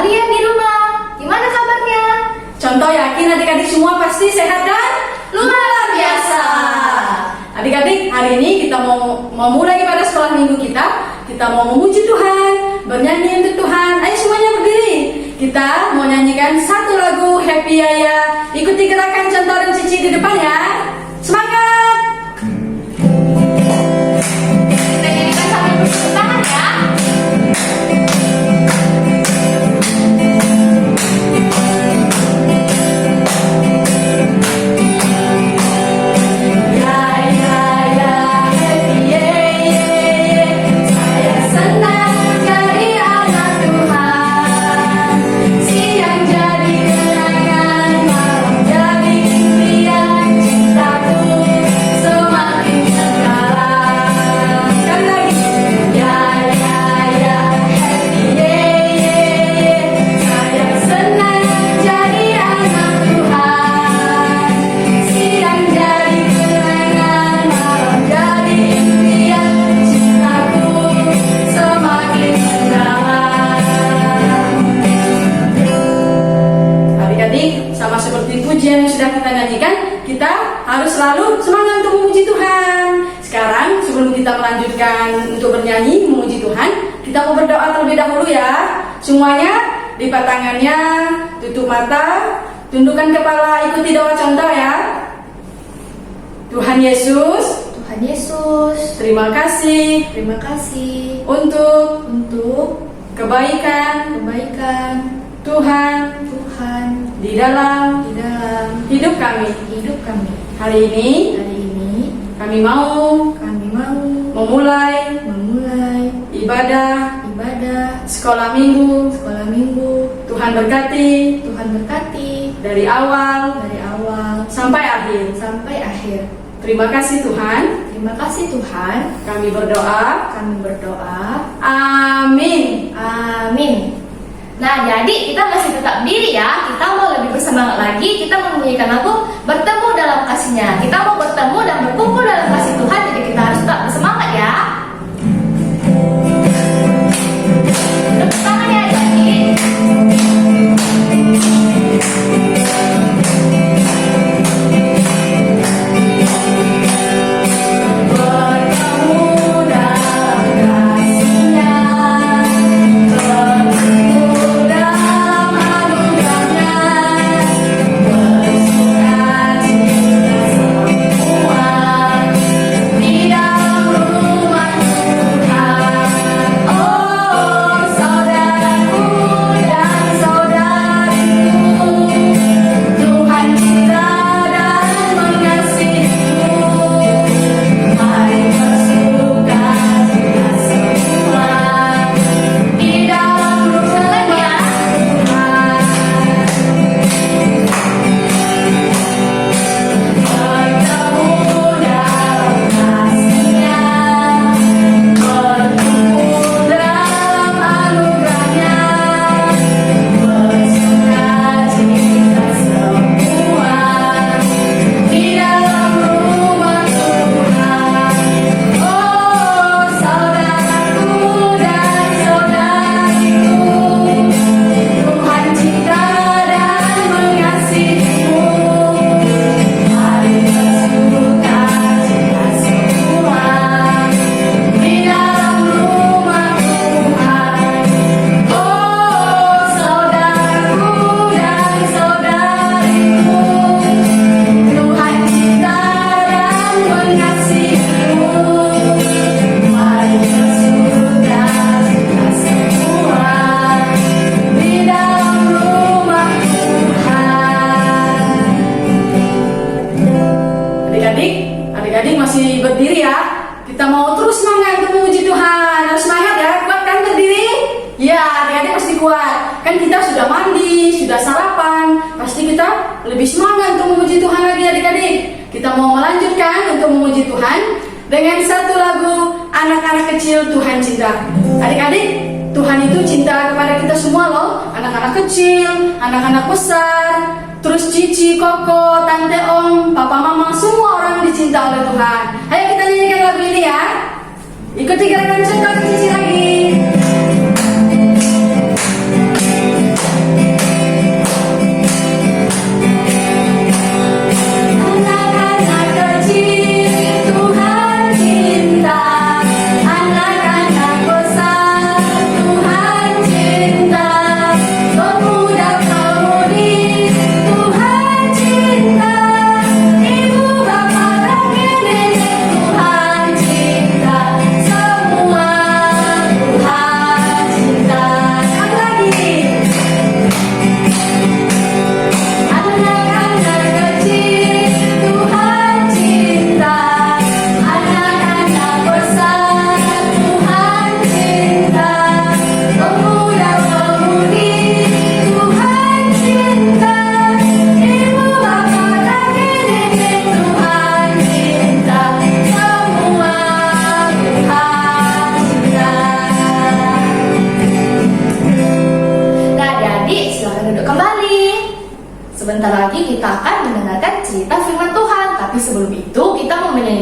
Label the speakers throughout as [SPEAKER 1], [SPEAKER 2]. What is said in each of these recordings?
[SPEAKER 1] kalian di rumah? Gimana kabarnya?
[SPEAKER 2] Contoh yakin adik-adik semua pasti sehat dan
[SPEAKER 1] Luar biasa.
[SPEAKER 2] Adik-adik, hari ini kita mau mulai pada sekolah minggu kita. Kita mau memuji Tuhan, bernyanyi untuk Tuhan. Ayo semuanya berdiri. Kita mau nyanyikan satu lagu Happy Yaya. Ikuti gerakan contoh dan Cici di depan ya. Semangat!
[SPEAKER 1] Kita nyanyikan sambil bertepuk tangan ya.
[SPEAKER 2] Sama seperti pujian yang sudah kita nyanyikan, kita harus selalu semangat untuk memuji Tuhan. Sekarang sebelum kita melanjutkan untuk bernyanyi memuji Tuhan, kita mau berdoa terlebih dahulu ya. Semuanya lipat tangannya, tutup mata, tundukkan kepala, ikuti doa contoh ya. Tuhan Yesus,
[SPEAKER 1] Tuhan Yesus,
[SPEAKER 2] terima kasih untuk kebaikan Tuhan di dalam hidup kami. Hari ini kami mau memulai ibadah sekolah minggu. Tuhan berkati dari awal sampai akhir. Terima kasih Tuhan. Kami berdoa. Amin.
[SPEAKER 1] Nah, jadi kita masih tetap diri ya. Kita mau lebih bersemangat lagi. Kita menyanyikan lagu Bertemu Dalam Kasih-Nya. Kita mau bertemu dan berkumpul dalam kasih Tuhan. Jadi kita harus tetap bersemangat ya. Tepuk tangan ya adik-adik.
[SPEAKER 2] Adik-adik masih berdiri ya. Kita mau terus semangat untuk memuji Tuhan. Harus semangat ya, kuat kan berdiri? Ya, adik-adik pasti kuat. Kan kita sudah mandi, sudah sarapan. Pasti kita lebih semangat untuk memuji Tuhan lagi adik-adik. Kita mau melanjutkan untuk memuji Tuhan dengan satu lagu Anak-anak Kecil Tuhan Cinta. Adik-adik, Tuhan itu cinta kepada kita semua loh. Anak-anak kecil, anak-anak besar, terus cici, koko, tante, om, papa, mama, semua orang dicinta oleh Tuhan. Ayo kita nyanyikan lagu ini ya. Ikuti gerakan contoh cici lagi.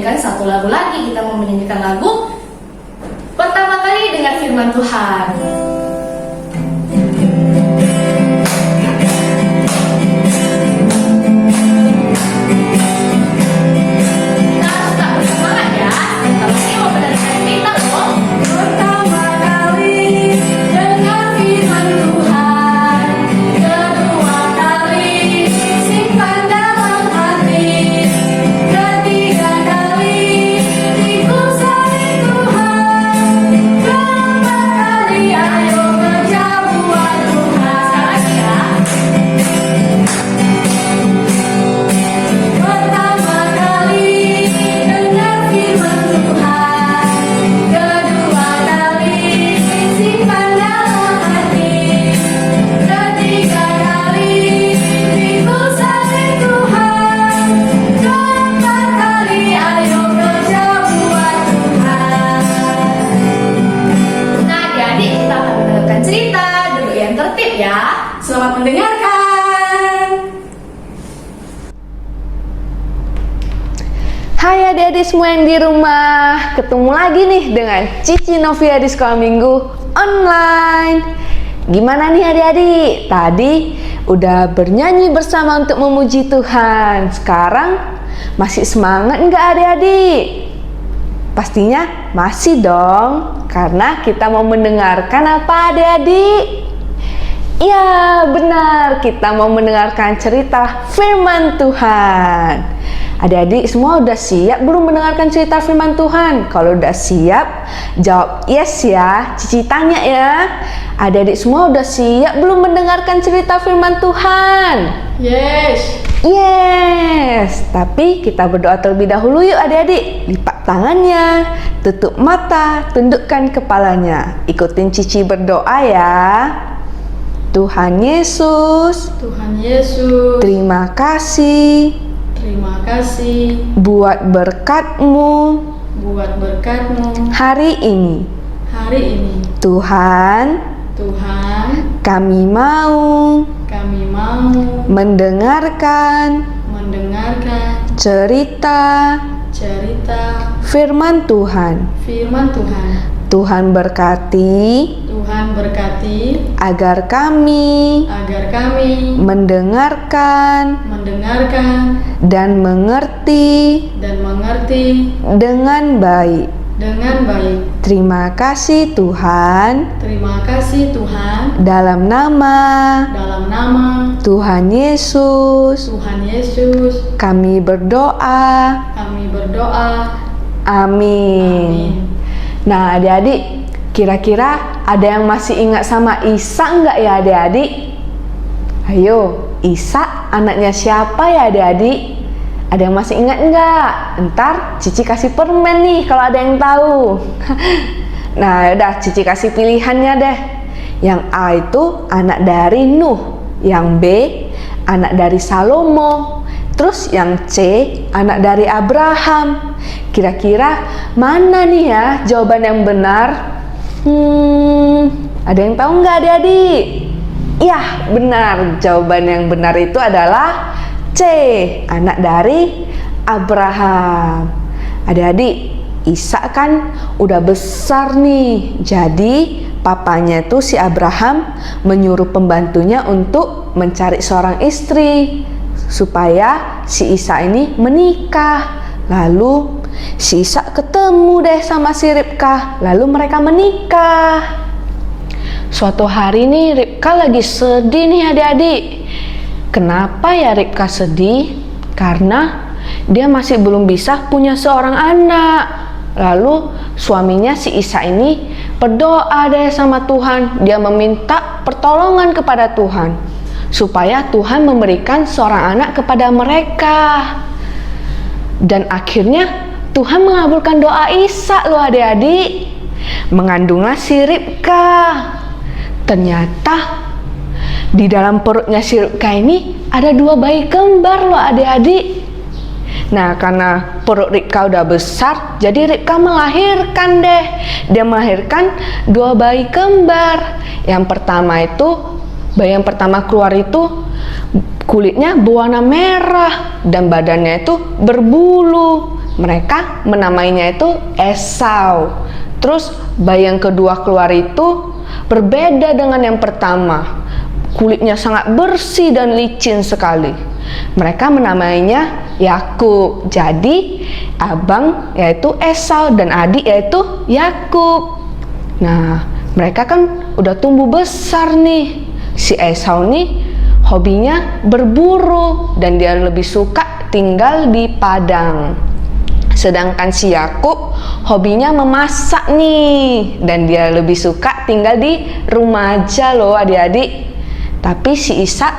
[SPEAKER 1] menyanyikan satu lagu lagi. Kita mau menyanyikan lagu pertama kali dengan firman Tuhan. Kita harus tetap bersemangat ya. Kalau ini mau mendengarkan cerita loh.
[SPEAKER 2] Pertama kali dengar firman Tuhan, kedua kali simpan dalam hati, ketiga kali dikusari Tuhan, keempat kali ayo kerja buat Tuhan.
[SPEAKER 1] Ya.
[SPEAKER 2] Pertama kali dengar firman Tuhan, kedua kali simpan dalam hati, ketiga kali dikusari Tuhan, keempat kali ayo kerja buat Tuhan.
[SPEAKER 1] Nah, adik-adik kita akan mendengarkan cerita. Duduk yang tertib ya.
[SPEAKER 2] Selamat mendengarkan.
[SPEAKER 3] Hai adik-adik semua yang di rumah, ketemu lagi nih dengan Cici Novia di Sekolah Minggu Online. Gimana nih adik-adik? Tadi udah bernyanyi bersama untuk memuji Tuhan. Sekarang masih semangat nggak adik-adik? Pastinya masih dong, karena kita mau mendengarkan apa adik-adik? Ya benar, kita mau mendengarkan cerita firman Tuhan. Adik-adik semua udah siap belum mendengarkan cerita firman Tuhan? Kalau udah siap, jawab yes ya. Cici tanya ya. Adik-adik semua udah siap belum mendengarkan cerita firman Tuhan?
[SPEAKER 2] Yes.
[SPEAKER 3] Yes. Tapi kita berdoa terlebih dahulu yuk adik-adik. Lipat tangannya, tutup mata, tundukkan kepalanya. Ikutin Cici berdoa ya. Tuhan Yesus,
[SPEAKER 2] Tuhan Yesus,
[SPEAKER 3] terima kasih
[SPEAKER 2] terima kasih
[SPEAKER 3] buat berkat-Mu
[SPEAKER 2] buat berkat-Mu
[SPEAKER 3] hari ini.
[SPEAKER 2] hari ini.
[SPEAKER 3] Tuhan,
[SPEAKER 2] Tuhan,
[SPEAKER 3] kami mau
[SPEAKER 2] kami mau
[SPEAKER 3] mendengarkan cerita firman Tuhan.
[SPEAKER 2] firman Tuhan.
[SPEAKER 3] Tuhan berkati
[SPEAKER 2] Tuhan berkati
[SPEAKER 3] agar kami mendengarkan dan mengerti dengan baik. Terima kasih Tuhan. Dalam nama Tuhan Yesus kami berdoa. Amin. Nah adik-adik, kira-kira ada yang masih ingat sama Isa enggak ya adik-adik? Ayo, Isa anaknya siapa ya adik-adik? Ada yang masih ingat enggak? Ntar Cici kasih permen nih kalau ada yang tahu. Nah udah Cici kasih pilihannya deh. Yang A itu anak dari Nuh, yang B anak dari Salomo, terus yang C anak dari Abraham. Kira-kira mana nih ya jawaban yang benar? Ada yang tahu nggak adik-adik? Ya benar, jawaban yang benar itu adalah C, anak dari Abraham. Adik-adik, Ishak kan udah besar nih, jadi papanya tuh si Abraham menyuruh pembantunya untuk mencari seorang istri supaya si Ishak ini menikah. Lalu si Ishak ketemu deh sama si Ribka, lalu mereka menikah. Suatu hari nih Ribka lagi sedih nih adik-adik. Kenapa ya Ribka sedih? Karena dia masih belum bisa punya seorang anak. Lalu suaminya si Ishak ini berdoa deh sama Tuhan. Dia meminta pertolongan kepada Tuhan supaya Tuhan memberikan seorang anak kepada mereka. Dan akhirnya Tuhan mengabulkan doa Ishak loh adik-adik. Mengandunglah si Ribka. Ternyata di dalam perutnya si Ribka ini ada 2 bayi kembar loh adik-adik. Nah karena perut Ribka udah besar, jadi Ribka melahirkan deh. Dia melahirkan 2 bayi kembar. Yang pertama itu, bayi yang pertama keluar itu kulitnya berwarna merah dan badannya itu berbulu. mereka menamainya itu Esau. Terus bayi yang kedua keluar itu berbeda dengan yang pertama. Kulitnya sangat bersih dan licin sekali. Mereka menamainya Yakub. Jadi abang yaitu Esau dan adik yaitu Yakub. Nah, mereka kan udah tumbuh besar nih. Si Esau nih hobinya berburu dan dia lebih suka tinggal di padang. Sedangkan si Yakub hobinya memasak nih dan dia lebih suka tinggal di rumah aja loh adik-adik. Tapi si Ishak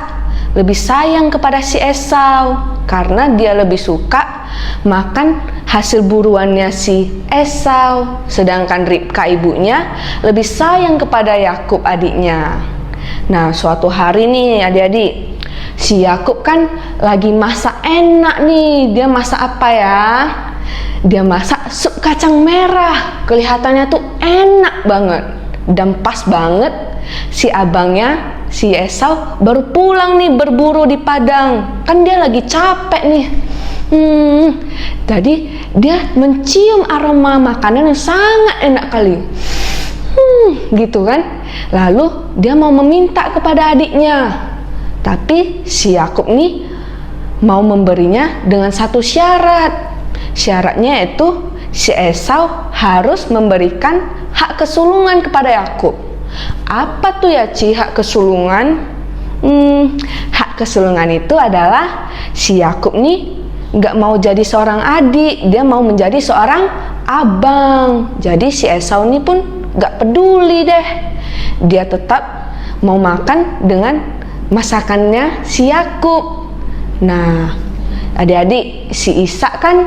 [SPEAKER 3] lebih sayang kepada si Esau karena dia lebih suka makan hasil buruannya si Esau. Sedangkan Ribka ibunya lebih sayang kepada Yakub adiknya. Nah, suatu hari nih adik-adik, si Yakub kan lagi masak enak nih. Dia masak apa ya? Dia masak sup kacang merah. Kelihatannya tuh enak banget dan pas banget si abangnya si Esau baru pulang nih berburu di padang. Kan dia lagi capek nih. Jadi dia mencium aroma makanan yang sangat enak kali. Gitu kan. Lalu dia mau meminta kepada adiknya. Tapi si Yakub nih mau memberinya dengan satu syarat. Syaratnya itu si Esau harus memberikan hak kesulungan kepada Yakub. Apa tuh ya Ci hak kesulungan? Hak kesulungan itu adalah si Yakub nih nggak mau jadi seorang adik, dia mau menjadi seorang abang. Jadi si Esau ini pun nggak peduli deh, dia tetap mau makan dengan masakannya si Yakub. Nah, adik-adik, si Ishak kan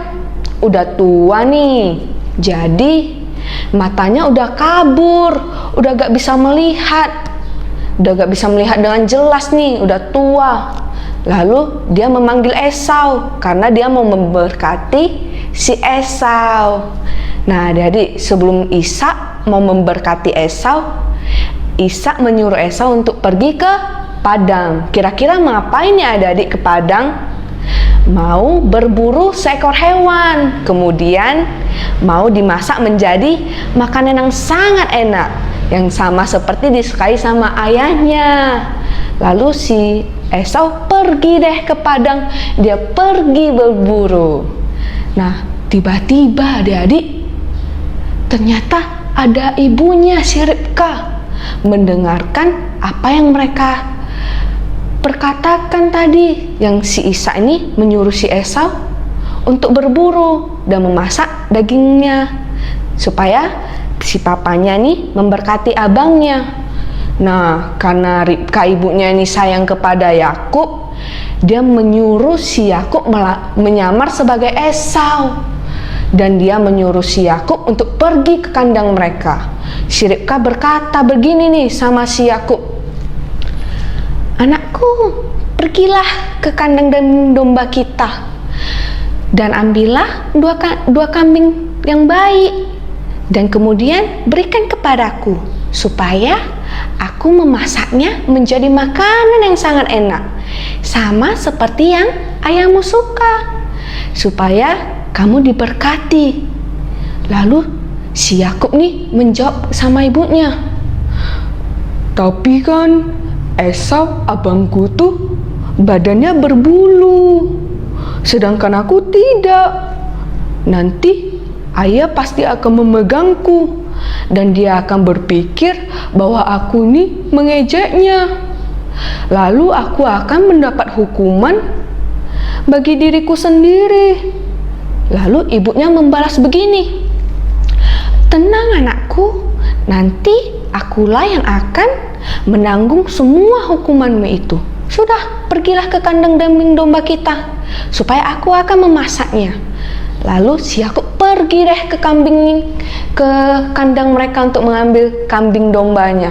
[SPEAKER 3] udah tua nih, jadi matanya udah kabur, udah gak bisa melihat, dengan jelas nih, udah tua. Lalu dia memanggil Esau karena dia mau memberkati si Esau. Nah, jadi sebelum Ishak mau memberkati Esau, Ishak menyuruh Esau untuk pergi ke padang. Kira-kira ngapain ya adik-adik ke padang? Mau berburu seekor hewan, kemudian mau dimasak menjadi makanan yang sangat enak, yang sama seperti disukai sama ayahnya. Lalu si Esau pergi deh ke padang, dia pergi berburu. Nah, tiba-tiba adik-adik, ternyata ada ibunya si Ribka mendengarkan apa yang mereka perkatakan tadi, yang si Ishak ini menyuruh si Esau untuk berburu dan memasak dagingnya supaya si papanya nih memberkati abangnya. Nah, karena Ribka ibunya ini sayang kepada Yakub, dia menyuruh si Yakub menyamar sebagai Esau dan dia menyuruh si Yakub untuk pergi ke kandang mereka. Si Ribka berkata begini nih sama si Yakub, "Anakku, pergilah ke kandang domba kita dan ambillah dua kambing yang baik dan kemudian berikan kepadaku supaya aku memasaknya menjadi makanan yang sangat enak sama seperti yang ayahmu suka supaya kamu diberkati." Lalu si Yakub nih menjawab sama ibunya, "Tapi kan Esau abangku tuh badannya berbulu, sedangkan aku tidak. Nanti ayah pasti akan memegangku dan dia akan berpikir bahwa aku ini mengejeknya. Lalu aku akan mendapat hukuman bagi diriku sendiri." Lalu ibunya membalas begini, "Tenang anakku, nanti akulah yang akan menanggung semua hukumanmu itu. Sudah, pergilah ke kandang domba kita supaya aku akan memasaknya." Lalu si Yakub pergi deh ke kandang mereka untuk mengambil kambing dombanya.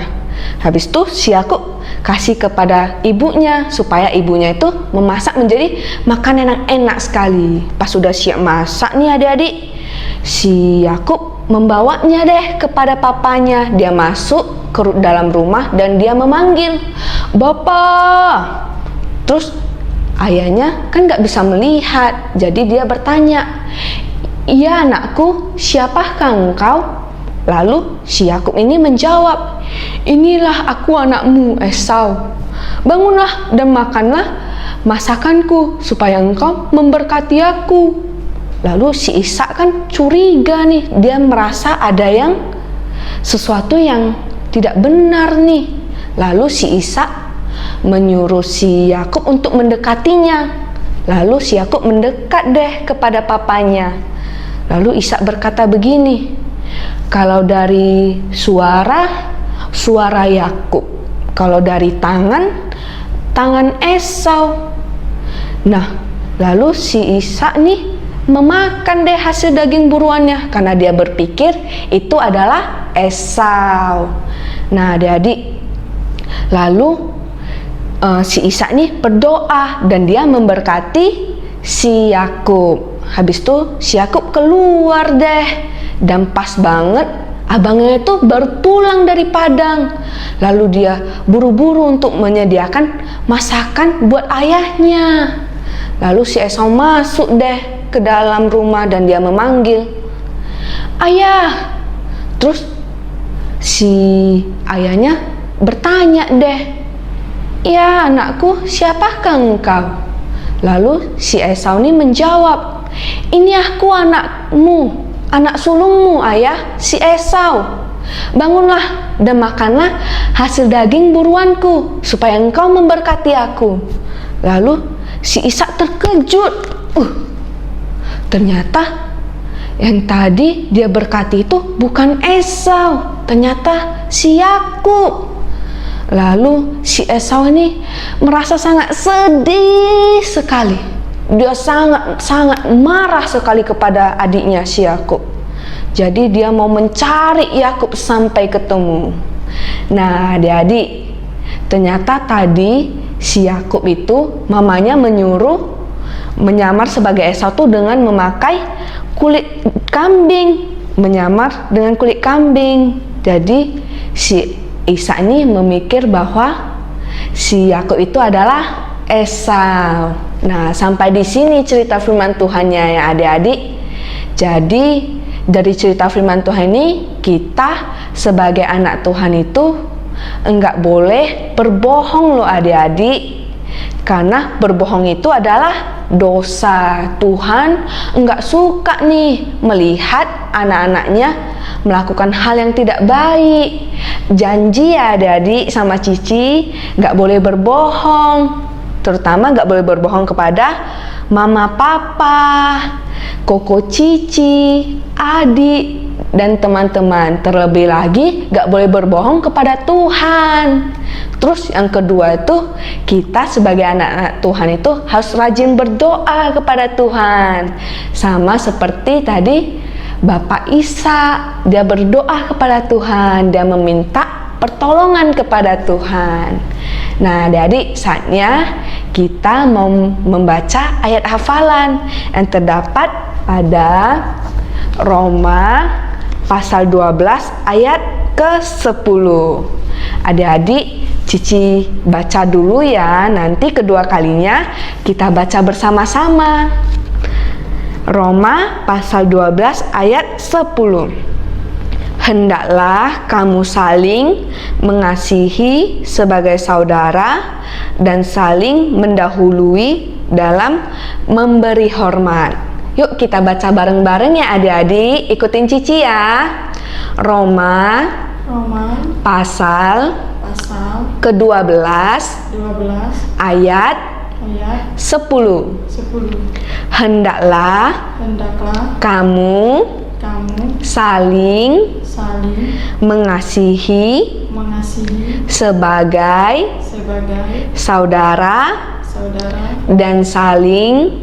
[SPEAKER 3] Habis itu si Yakub kasih kepada ibunya supaya ibunya itu memasak menjadi makanan yang enak sekali. Pas sudah siap masak nih adik-adik, si Yakub membawanya deh kepada papanya. Dia masuk ke dalam rumah dan dia memanggil, "Bapak." Terus ayahnya kan gak bisa melihat, jadi dia bertanya, "Iya anakku, siapakah engkau?" Lalu si Yakub ini menjawab, "Inilah aku anakmu Esau. Bangunlah dan makanlah masakanku supaya engkau memberkati aku." Lalu si Ishak kan curiga nih, dia merasa ada sesuatu yang tidak benar nih. Lalu si Ishak menyuruh si Yakub untuk mendekatinya. Lalu si Yakub mendekat deh kepada papanya. Lalu Ishak berkata begini, "Kalau dari suara Yakub, kalau dari tangan Esau." Nah, lalu si Ishak nih memakan deh hasil daging buruannya karena dia berpikir itu adalah Esau. Nah, adik-adik, lalu si Ishak nih berdoa dan dia memberkati si Yakub. Habis itu si Yakub keluar deh, dan pas banget abangnya itu baru pulang dari padang. Lalu dia buru-buru untuk menyediakan masakan buat ayahnya. Lalu si Esau masuk deh ke dalam rumah dan dia memanggil, "Ayah." Terus si ayahnya bertanya deh, "Ya anakku, siapakah engkau?" Lalu si Esau ini menjawab, "Ini aku anakmu, anak sulungmu ayah, si Esau. Bangunlah dan makanlah hasil daging buruanku supaya engkau memberkati aku." Lalu si Ishak terkejut. Ternyata yang tadi dia berkati itu bukan Esau, ternyata si Yakub. Lalu si Esau ini merasa sangat sedih sekali. Dia sangat marah sekali kepada adiknya si Yakub. Jadi dia mau mencari Yakub sampai ketemu. Nah, adik-adik, ternyata tadi si Yakub itu mamanya menyuruh menyamar sebagai Esau tuh dengan memakai kulit kambing, menyamar dengan kulit kambing. Jadi si Ishak ini memikir bahwa si Yakub itu adalah Esau. Nah, sampai di sini cerita firman Tuhannya ya adik-adik. Jadi dari cerita firman Tuhan ini, kita sebagai anak Tuhan itu enggak boleh berbohong loh adik-adik. Karena berbohong itu adalah dosa. Tuhan enggak suka nih melihat anak-anaknya melakukan hal yang tidak baik. Janji ya adik-adik sama Cici, enggak boleh berbohong. Terutama enggak boleh berbohong kepada mama papa, koko Cici, adik, dan teman-teman. Terlebih lagi gak boleh berbohong kepada Tuhan. Terus yang kedua itu, kita sebagai anak-anak Tuhan itu harus rajin berdoa kepada Tuhan. Sama seperti tadi Bapak Ishak, dia berdoa kepada Tuhan, dia meminta pertolongan kepada Tuhan. Nah, adik-adik, saatnya kita mau membaca ayat hafalan yang terdapat pada Roma pasal 12 ayat ke-10. Adik-adik, Cici baca dulu ya, nanti kedua kalinya kita baca bersama-sama. Roma pasal 12 ayat 10. Hendaklah kamu saling mengasihi sebagai saudara dan saling mendahului dalam memberi hormat. Yuk kita baca bareng-bareng ya adik-adik, ikutin Cici ya. Roma pasal ke-12 ayat 10. Hendaklah kamu saling mengasihi sebagai saudara dan saling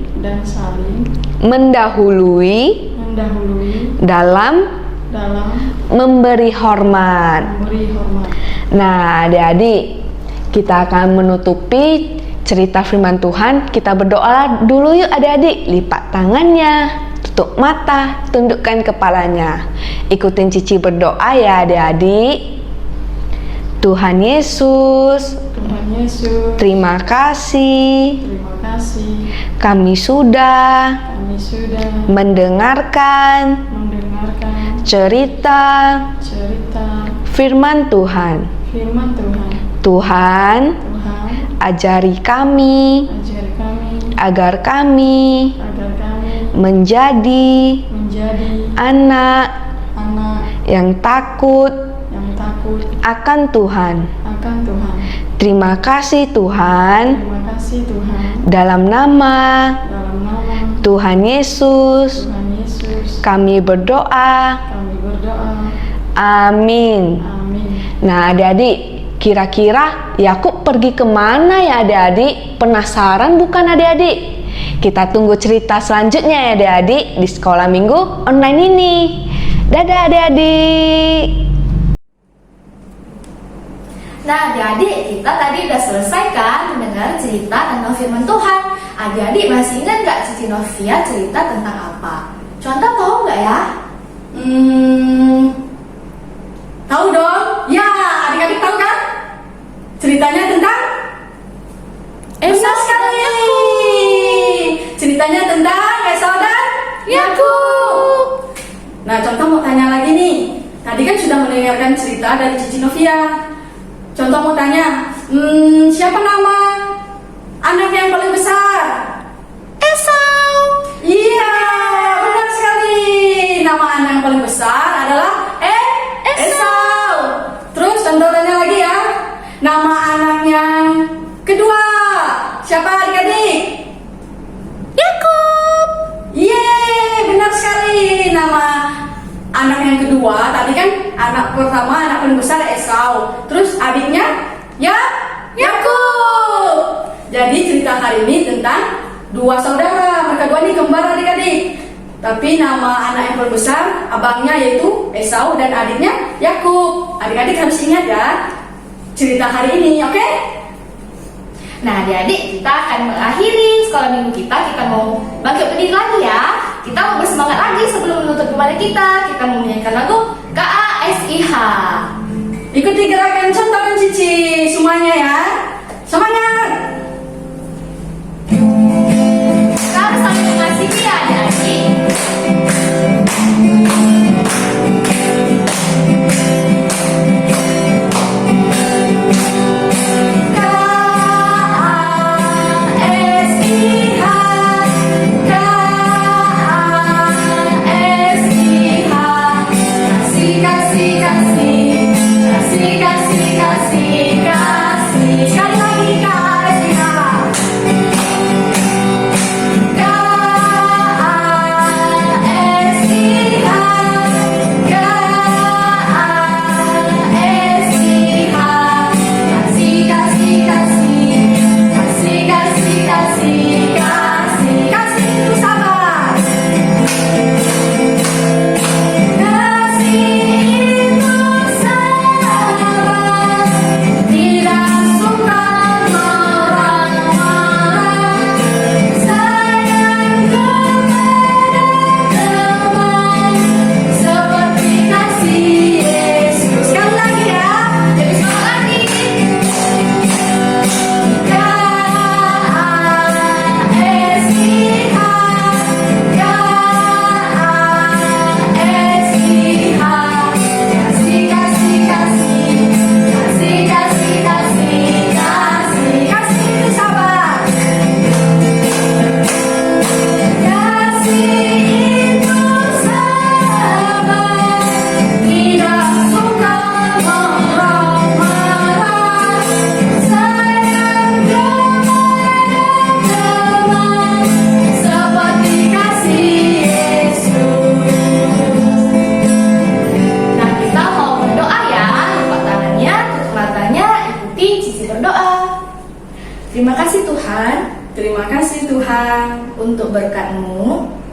[SPEAKER 3] mendahului dalam memberi hormat. Nah, adik-adik, kita akan menutupi cerita firman Tuhan. Kita berdoa dulu yuk adik-adik. Lipat tangannya, tutup mata, tundukkan kepalanya. Ikutin Cici berdoa ya adik-adik. Tuhan Yesus,
[SPEAKER 2] Tuhan Yesus,
[SPEAKER 3] terima kasih
[SPEAKER 2] terima kasih
[SPEAKER 3] kami sudah
[SPEAKER 2] kami sudah
[SPEAKER 3] mendengarkan
[SPEAKER 2] mendengarkan
[SPEAKER 3] cerita
[SPEAKER 2] cerita
[SPEAKER 3] firman Tuhan.
[SPEAKER 2] firman Tuhan.
[SPEAKER 3] Tuhan,
[SPEAKER 2] Tuhan,
[SPEAKER 3] ajari kami
[SPEAKER 2] ajari kami
[SPEAKER 3] agar kami
[SPEAKER 2] agar kami
[SPEAKER 3] menjadi
[SPEAKER 2] menjadi
[SPEAKER 3] anak
[SPEAKER 2] anak
[SPEAKER 3] yang takut
[SPEAKER 2] yang takut
[SPEAKER 3] akan Tuhan.
[SPEAKER 2] akan Tuhan.
[SPEAKER 3] Terima kasih Tuhan,
[SPEAKER 2] Terima kasih Tuhan.
[SPEAKER 3] dalam nama
[SPEAKER 2] Dalam nama
[SPEAKER 3] Tuhan Yesus
[SPEAKER 2] Tuhan Yesus,
[SPEAKER 3] kami berdoa.
[SPEAKER 2] kami berdoa.
[SPEAKER 3] Amin.
[SPEAKER 2] Amin.
[SPEAKER 3] Nah adik-adik, kira-kira Yakub pergi kemana ya adik-adik? Penasaran bukan adik-adik? Kita tunggu cerita selanjutnya ya adik-adik di sekolah minggu online ini. Dadah adik-adik.
[SPEAKER 1] Nah adik-adik, kita tadi udah selesai kan mendengar cerita tentang firman Tuhan. Adik-adik masih ingat gak Cici Novia cerita tentang apa? Contoh tahu nggak ya?
[SPEAKER 2] Tahu dong? Ya, adik-adik tahu kan? Ceritanya tentang
[SPEAKER 1] Esau
[SPEAKER 2] sekali. Ceritanya tentang Esau dan
[SPEAKER 1] Yakub.
[SPEAKER 2] Nah, contoh mau tanya lagi nih. Tadi kan sudah mendengarkan cerita dari Cici Novia. Contoh mau tanya, siapa nama anak yang paling besar?
[SPEAKER 1] Esau.
[SPEAKER 2] Iya, benar sekali. Nama anak yang paling besar adalah Esau. Terus contoh tanya lagi ya. Nama anak yang kedua siapa adik-adik?
[SPEAKER 1] Yakub.
[SPEAKER 2] Yeay, benar sekali. Nama anak yang kedua tadi kan anak pertama, anak paling besar Esau. Terus adiknya Yakub. Jadi cerita hari ini tentang dua saudara. Mereka dua ini kembar adik-adik. Tapi nama anak yang paling besar abangnya yaitu Esau dan adiknya Yakub. Adik-adik harus ingat ya cerita hari ini, oke?
[SPEAKER 1] Nah adik-adik, kita akan mengakhiri sekolah minggu kita. Kita mau bangkit berdiri lagi ya. Kita mau bersemangat lagi sebelum menutup ibadah kita. Kita mau menyanyikan lagu KASIH.
[SPEAKER 2] Ikuti gerakan contohkan Cici semuanya ya. Semangat!
[SPEAKER 1] Kita harus saling mengasihi ya adik-adik.
[SPEAKER 2] Sekali lagi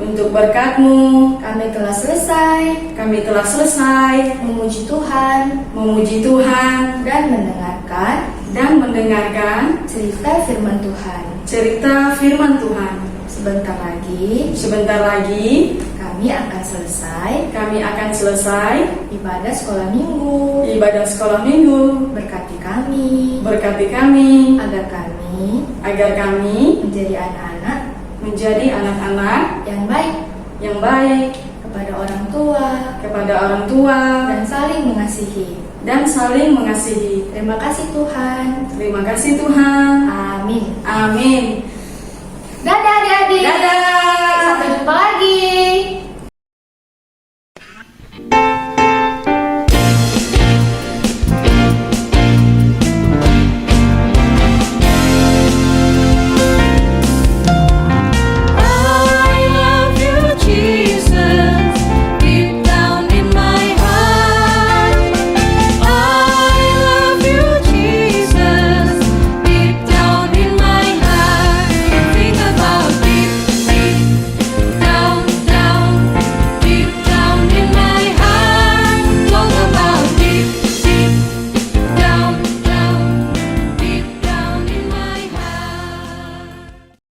[SPEAKER 1] Untuk berkat-Mu,
[SPEAKER 2] kami telah
[SPEAKER 1] memuji
[SPEAKER 2] selesai
[SPEAKER 1] Tuhan dan mendengarkan cerita firman Tuhan.
[SPEAKER 2] Sebentar lagi
[SPEAKER 1] Kami kami akan selesai ibadah sekolah minggu. Berkati kami agar kami menjadi anak-anak yang baik kepada orang tua dan saling mengasihi. Terima kasih Tuhan. Amin.
[SPEAKER 2] Amin.
[SPEAKER 1] Dadah adik-adik.
[SPEAKER 2] Dadah.